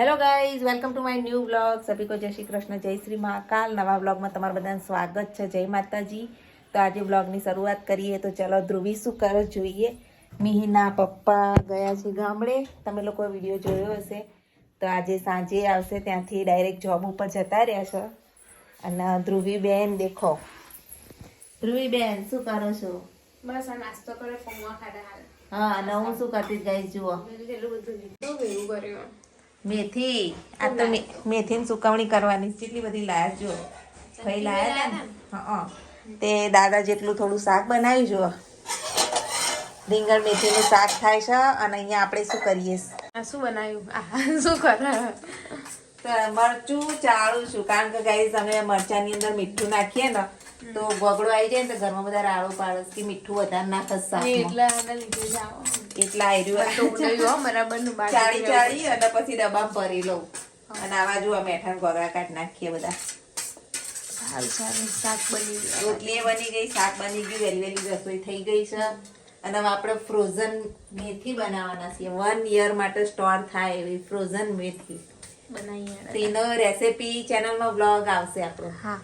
Hello guys, welcome to my new vlog. સભી કો જય શ્રી કૃષ્ણ, જય શ્રી મહાકાલ. નવા વ્લોગમાં તમારું બધાનું સ્વાગત છે. જય માતાજી. તો આજે વ્લોગની શરૂઆત કરીએ. તો ચલો ધ્રુવી શું કરે જોઈએ. મિહિના પપ્પા ગયા છે ગામડે. તમે લોકો વિડીયો જોયો હશે. તો આજે સાંજે આવશે, ત્યાંથી ડાયરેક્ટ જોબ ઉપર જતા રહ્યા છે. અને ધ્રુવી બેન દેખો, ધ્રુવી બેન શું કરો છો? બસ આ નાસ્તો કરે, પૌવા ખાધા હાલ. હા, અને હું શું કરતી ગાઈઝ જુઓ, મેથી. આ તો મેથીની સુકવણી કરવાની. કેટલી બધી લાયા જો ભાઈ લાયા હતા ને. હા, તે દાદા જેટલું થોડું શાક બનાવ્યું જો. રીંગણ મેથીનું શાક થાય છે. અને અહીંયા આપણે શું કરીએ, આ શું બનાવ્યું? શું કરે? મરચું ચાળું છું. કારણ કે ગાઈઝ અમે મરચાની અંદર મીઠું નાખીએ ને તો બગડો આવી જાય ને, તો ઘરમાં બધા રાડો પાડે કે મીઠું વધારે નાખે શાકમાં. એટલા ચાળી ચાળી અને પછી ડબ્બામાં ભરી લઉં. અને આવા જો મેઠાના ગોગળા કાઢી નાખીએ બધા. સારું સારું શાક બની ગયું. રોટલી બની ગઈ, શાક બની ગયું, વહેલી વહેલી રસોઈ થઈ ગઈ છે. અને હવે આપણે ફ્રોઝન મેથી બનાવવાના છીએ. 1 યર માટે સ્ટોર થાય એવી ફ્રોઝન મેથી બનાવીએ. તેનો રેસીપી ચેનલમાં વ્લોગ આવશે આપણો. હા,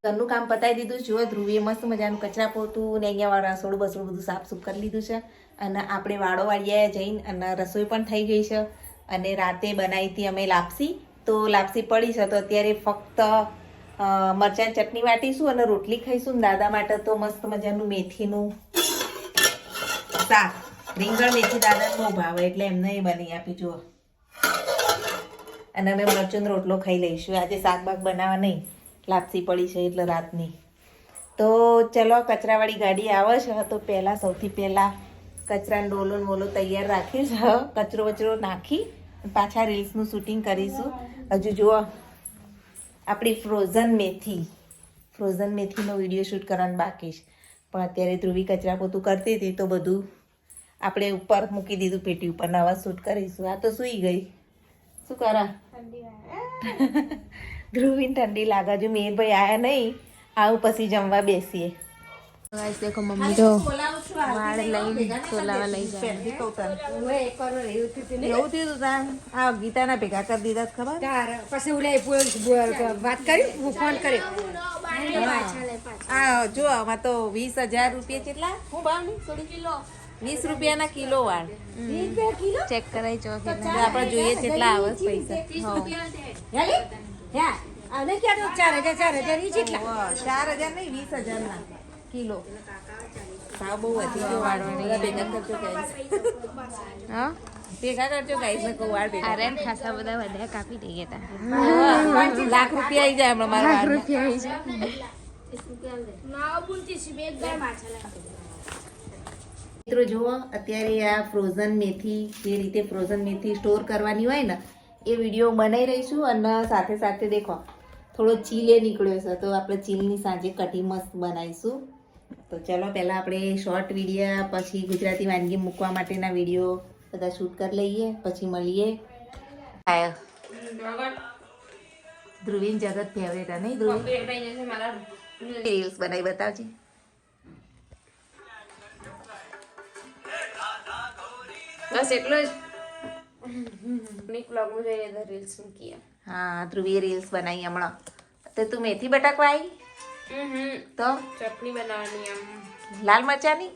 ઘરનું કામ પતાવી દીધું. જુઓ ધ્રુવીએ મસ્ત મજાનું કચરા પોતું ને અહીંયા રસોડું બસોડું બધું સાફ સુફ કરી લીધું છે. અને આપણે વાળો વાળીએ જઈને અને રસોઈ પણ થઈ ગઈ છે. અને રાતે બનાવી હતી અમે લાપસી. તો લાપસી પડી છે, તો અત્યારે ફક્ત મરચાંની ચટણી વાટીશું અને રોટલી ખાઈશું. ને દાદા માટે તો મસ્ત મજાનું મેથીનું શાક, રીંગણ મેથી દાદાને બહુ ભાવે એટલે એમને એ બની આપી. જુઓ, અને અમે મરચુંનો રોટલો ખાઈ લઈશું. આજે શાક બાક બનાવવા નહીં, લાપસી પડી છે એટલે રાતની. તો ચલો, કચરાવાળી ગાડી આવે છે. તો પહેલાં સૌથી પહેલાં કચરાનો ડોલો બોલો તૈયાર રાખીશ. કચરો વચરો નાખી પાછા રીલ્સનું શૂટિંગ કરીશું. હજુ જુઓ આપણી ફ્રોઝન મેથીનો વિડીયો શૂટ કરવાનું બાકી છે. પણ અત્યારે ધ્રુવી કચરા પોતું કરતી હતી તો બધું આપણે ઉપર મૂકી દીધું પેટી ઉપર. નવા શૂટ કરીશું. આ તો સૂઈ ગઈ. શું કરા ધ્રુવીને ઠંડી લાગે. જો મેરભાઈ આયા નહીં, આવું પછી જમવા બેસીએ. ગાઈસ દેખો, મમ્મી તો વાળ લઈને તોલાવા લઈ જાય. એવું થયું તું આ ગીતાના ભેગા કરી દીધા ખબર. પછી વાત કરી, હું ફોન કર્યો. આ જો આમાં તો 20,000 રૂપિયા કેટલા હું ભાવની થોડી 20 રૂપિયાના કિલો વાળ. ચેક કરાઈ જો કે તો આપણે જોઈએ કેટલા આવે પૈસા. અને ક્યાં 4,000 ઈ કેટલા? 4,000 નહીં, 20,000 ના કિલો. ભાવ બહુ વધી ગયો વાળવાની. ભેગા કરજો ગાઈસ, હા ભેગા કરજો ગાઈસ ને કહું વાળ ભેગા. અરે ખાસા બધા વધ્યા, કાપી દઈએ તા. લાખ રૂપિયા આવી જાય હમણાં મારા વાળમાં. રૂપિયા આવી જાય. મિત્રો જુઓ, અત્યારે આ ફ્રોઝન મેથી, જે રીતે ફ્રોઝન મેથી સ્ટોર કરવાની હોય ને એ વિડીયો બનાવી રહીશું. અને સાથે સાથે દેખો થોડો ચીલે નીકળ્યો છે, તો આપણે ચીલની સાંજે કઢી મસ્ત બનાવીશું. તો ચલો પહેલાં આપણે શોર્ટ વિડીયો, પછી ગુજરાતી વાનગી મૂકવા માટેના વિડીયો બધા શૂટ કરી લઈએ, પછી મળીએ. ધ્રુવીન જગત ફેવરેટ નહીં ધ્રુવી? રીલ્સ બનાવી બતાવજે. બસ એટલો જ. વ્લોગમાં જોઈએ રીલ્સ મૂકીએ. હા, ધ્રુવીએ રીલ્સ બનાવી હમણાં. તો તું મેથી બટાકા આવી તો ચટણી બનાવવાની આમ લાલ મરચાની.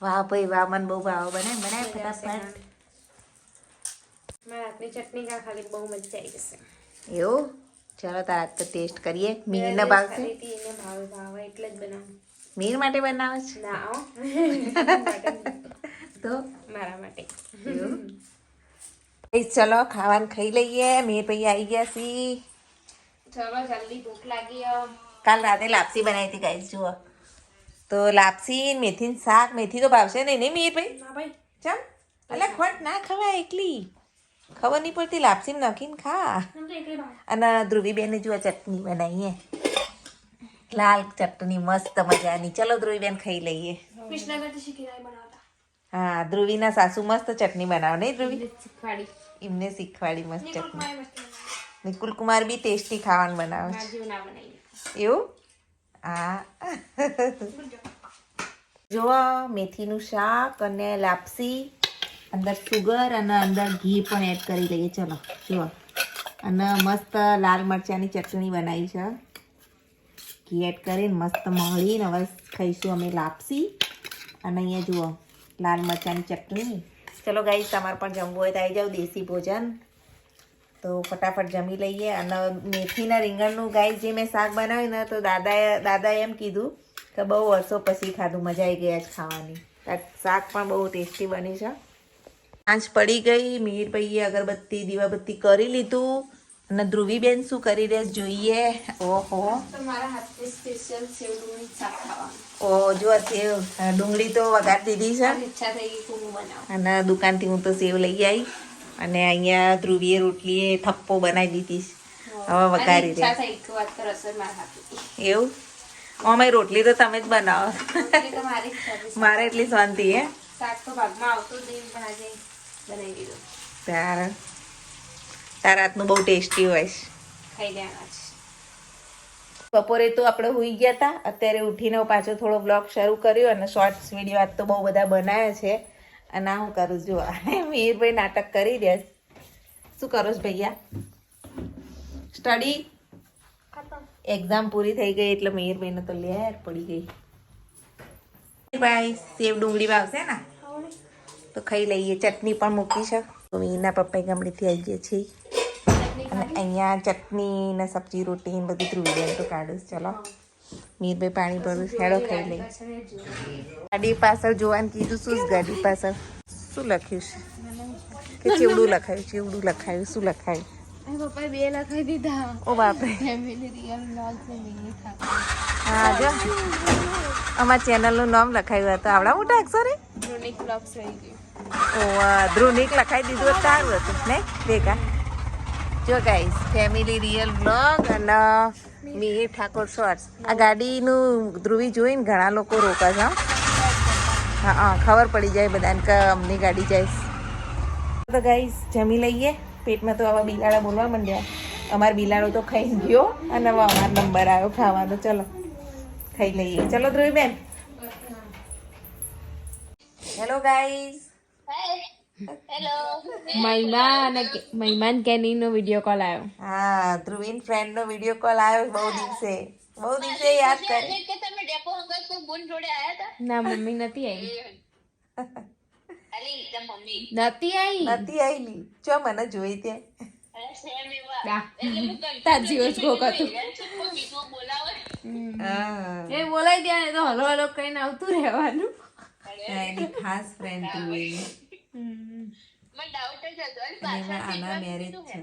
વાહ ભાઈ વાહ, મને બહુ ભાવ. બનાય ફટાફટ. મારા હાથની ચટણી ખાલી બહુ મજા આવી જશે. એવું? ચાલો તારા તો ટેસ્ટ કરીએ. મીરને ભાવશે? એને ભાવે એટલે જ બનાવું. મીર માટે બનાવે છે? ના તો મારા માટે. ચલો ખાવાનું ખાઈ લઈએ. મીર ભાઈ આવી ગયા સી. ચલો જલ્દી ભૂખ લાગી. કાલ રાતે લાપસી બનાવી હતી ગાઈસ. જુઓ તો લાપસી, મેથીનું શાક. મેથી તો ભાવશે નહીં નહીં મીર ભાઈ? ના ભાઈ, ચમ એટલે ખોટ ના ખવાય એકલી. ખબર નહીં પડતી, લાપસી નાખીને ખા. અને ધ્રુવી બેને જુઓ ચટણી બનાવીએ, લાલ ચટણી મસ્ત મજાની. ચલો ધ્રુવી બેન ખાઈ લઈએ. હા, ધ્રુવીના સાસુ મસ્ત ચટણી બનાવે નહીં ધ્રુવી? શીખવાડી. એમને શીખવાડી મસ્ત ચટણી. નિકુલ કુમાર બી ટેસ્ટી ખાવાનું બનાવે છે. જેવું ના બનાવીએ. એવું? હા. જુઓ મેથીનું શાક અને લાપસી અંદર સુગર અને અંદર ઘી પણ એડ કરી લઈએ. ચલો જુઓ, અને મસ્ત લાલ મરચાંની ચટણી બનાવી છે. ઘી એડ કરીને મસ્ત મળીને હવે ખાઈશું અમે લાપસી. અને અહીંયા જુઓ લાલ મરચાંની ચટણી. ચલો ગાઈસ, તમારે પણ જમવું હોય તો આવી જાઓ. દેશી ભોજન તો ફટાફટ જમી લઈએ. અને મેથીના રીંગણનું ગાઈસ જે મેં શાક બનાવ્યું ને, તો દાદાએ એમ કીધું કે બહુ વર્ષો પછી ખાધું, મજા આવી ગઈ આજ ખાવાની. શાક પણ બહુ ટેસ્ટી બની છે. સાંજ પડી ગઈ. મિહિરભાઈએ અગરબત્તી દીવાબત્તી કરી લીધું. અને ધ્રુવીબેન શું કરી રહે જોઈએ. ઓહો, તમારા હાથે સ્પેશિયલ સેવ ડુંગળી શાક ખાવાનું. ઓ જો સેવ ડુંગળી તો વઘાર દીધી છે. ઈચ્છા થઈ ગઈ કે હું બનાવું. અને દુકાનથી હું તો સેવ લઈ આવી. અને અહીંયા ધ્રુવીએ રોટલીએ થપ્પો બનાવી દીધી. હવે વઘારી ઈચ્છા દે. થઈ કે વાત તો રસોઈ મારા હાથે. એવું અમારી રોટલી તો તમે જ બનાવો. એટલે તો મારી ઈચ્છા હતી. મારે એટલી શાંતિ હે. શાક તો ભાગમાં આવતું જ નહીં, પણ આજે બનાવી દીધું. તારા હાથનું બહુ ટેસ્ટી હોય છે. ખાઈ લેવાના છે. બપોરે તો આપણે સુઈ ગયા હતા. અત્યારે ઉઠીને પાછો થોડો બ્લોગ શરૂ કર્યો. અને શોર્ટ્સ વિડીયો આજ તો બહુ બધા બનાવ્યા છે. અને હું કરું જો મિહિરભાઈ નાટક કરી દે. શું કરો છો ભૈયા? સ્ટડી એક્ઝામ પૂરી થઈ ગઈ એટલે મિહિરભાઈને તો લેર પડી ગઈ. ભાઈ સેવ ડુંગળી વાવશે ને તો ખાઈ લઈએ. ચટણી પણ મૂકી છે. તો મિહિરના પપ્પાએ ગામડેથી આવી ગયા છીએ. અને અહીંયા ચટણી ને સબ્જી રોટી ને બધું ધ્રુવી તો કાઢું. ચલો મિહિરભાઈ પાણી ભરું. હેડો ખાઈ લઈએ. ગાડી પાછળ જોવાનું કીધું. શું ગાડી પાછળ શું લખ્યું છે? કે ચેવડું લખાયું? ચેવડું લખાયું? શું લખાયું? પપ્પાએ 2 લખાઈ દીધા. ઓ બાપરે. ફેમિલી રિયલ વ્લોગ છે મિની ખાતા. હા જો અમારા ચેનલનું નામ લખાયું હતું આવડા મોટા અક્ષરે. યુનિક વ્લોગ્સ રહી ગયું. ઓ ધ્રુનિક લખાઈ દીધું હતું સારું હતું ને ભેગા. જો ગાઈસ, ફેમિલી રિયલ બ્લોગ અને મિહિર ઠાકોર શોર્ટ્સ. આ ગાડીનું ધ્રુવી જોઈને ઘણા લોકો રોકા છે. હા હા, ખબર પડી જાય બધાને કે અમની ગાડી જાય. તો ગાઈસ જમી લઈએ. પેટમાં તો આવા બિલાડા બોલવા માંડ્યા. અમારો બિલાડો તો ખાઈ ગયો અને હવે અમારો નંબર આવ્યો ખાવાનો. ચલો ખાઈ લઈએ. ચલો ધ્રુવીબેન. Hello guys. મહેમાન કેની નો વિડીયો કોલ આવ્યો. હા, ધ્રુવીન ફ્રેન્ડ નો વિડીયો કોલ આવ્યો. બહુ દિવસે યાદ કરી. ના, મમ્મી નથી આવી. નથી આવેલી. ચો મને જોઈ તે. તાર જીવ જ કોક હતું. એ બોલાઈ દે ને તો હલો હલો કઈને આવતું રહેવાનું. એની ખાસ ફ્રેન્ડ ધ્રુવી. આના મેરેજ છે.